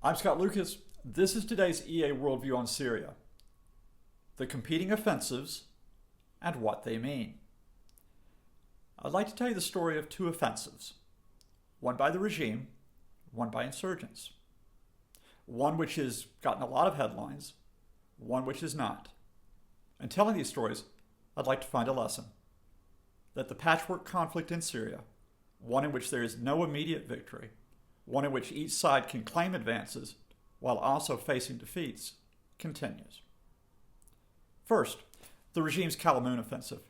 I'm Scott Lucas. This is today's EAWorldView on Syria, the competing offensives and what they mean. I'd like to tell you the story of two offensives, one by the regime, one by insurgents. One which has gotten a lot of headlines, one which is not. In telling these stories, I'd like to find a lesson. That the patchwork conflict in Syria, one in which there is no immediate victory, one in which each side can claim advances while also facing defeats, continues. First, the regime's Kalamoon offensive.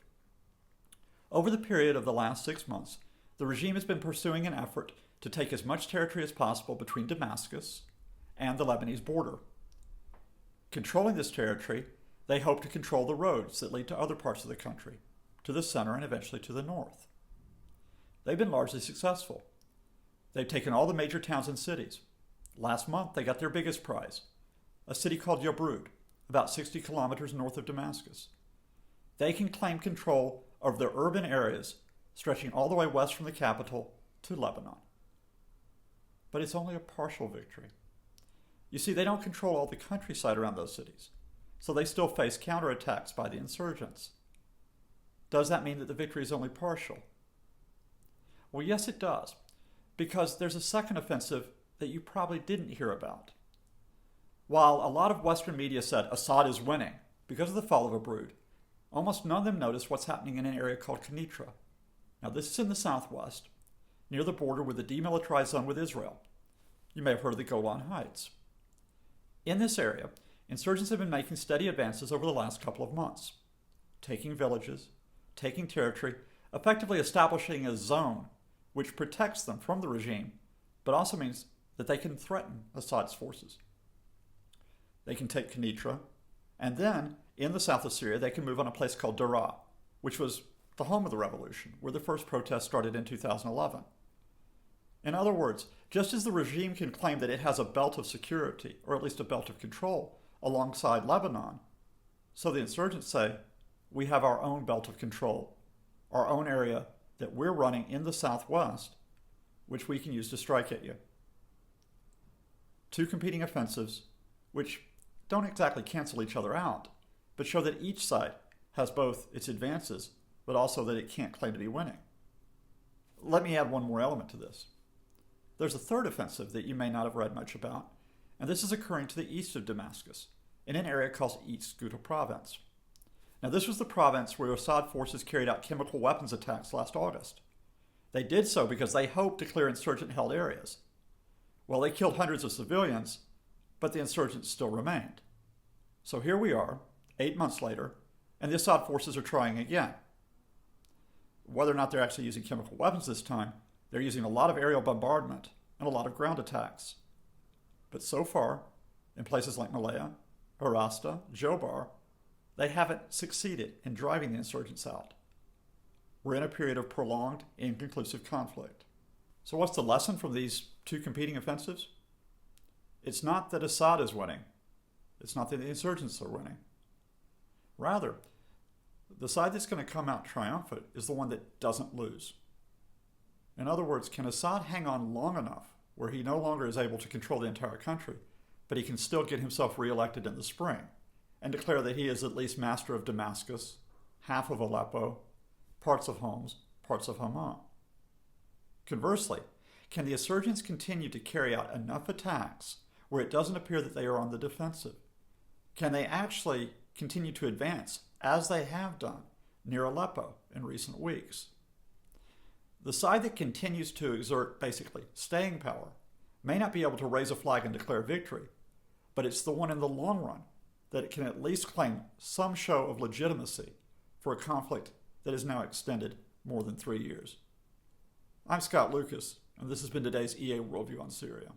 Over the period of the last 6 months, the regime has been pursuing an effort to take as much territory as possible between Damascus and the Lebanese border. Controlling this territory, they hope to control the roads that lead to other parts of the country, to the center and eventually to the north. They've been largely successful. They've taken all the major towns and cities. Last month, they got their biggest prize, a city called Yabrud, about 60 kilometers north of Damascus. They can claim control of the urban areas stretching all the way west from the capital to Lebanon. But it's only a partial victory. You see, they don't control all the countryside around those cities, so they still face counterattacks by the insurgents. Does that mean that the victory is only partial? Well, yes, it does, because there's a second offensive that you probably didn't hear about. While a lot of Western media said Assad is winning because of the fall of Yabrud, almost none of them noticed what's happening in an area called Kenitra. Now, this is in the southwest, near the border with the demilitarized zone with Israel. You may have heard of the Golan Heights. In this area, insurgents have been making steady advances over the last couple of months, taking villages, taking territory, effectively establishing a zone which protects them from the regime, but also means that they can threaten Assad's forces. They can take Kenitra, and then, in the south of Syria, they can move on a place called Daraa, which was the home of the revolution, where the first protests started in 2011. In other words, just as the regime can claim that it has a belt of security, or at least a belt of control, alongside Lebanon, so the insurgents say, we have our own belt of control, our own area that we're running in the southwest, which we can use to strike at you. Two competing offensives, which don't exactly cancel each other out, but show that each side has both its advances, but also that it can't claim to be winning. Let me add one more element to this. There's a third offensive that you may not have read much about, and this is occurring to the east of Damascus, in an area called East Ghouta province. Now, this was the province where Assad forces carried out chemical weapons attacks last August. They did so because they hoped to clear insurgent-held areas. Well, they killed hundreds of civilians, but the insurgents still remained. So here we are, 8 months later, and the Assad forces are trying again. Whether or not they're actually using chemical weapons this time, they're using a lot of aerial bombardment and a lot of ground attacks. But so far, in places like Malaya, Harasta, Jobar, they haven't succeeded in driving the insurgents out. We're in a period of prolonged, inconclusive conflict. So what's the lesson from these two competing offensives? It's not that Assad is winning. It's not that the insurgents are winning. Rather, the side that's going to come out triumphant is the one that doesn't lose. In other words, can Assad hang on long enough where he no longer is able to control the entire country, but he can still get himself reelected in the spring and declare that he is at least master of Damascus, half of Aleppo, parts of Homs, parts of Hama? Conversely, can the insurgents continue to carry out enough attacks where it doesn't appear that they are on the defensive? Can they actually continue to advance, as they have done, near Aleppo in recent weeks? The side that continues to exert, basically, staying power may not be able to raise a flag and declare victory, but it's the one in the long run that it can at least claim some show of legitimacy for a conflict that is now extended more than 3 years. I'm Scott Lucas, and this has been today's EAWorldView on Syria.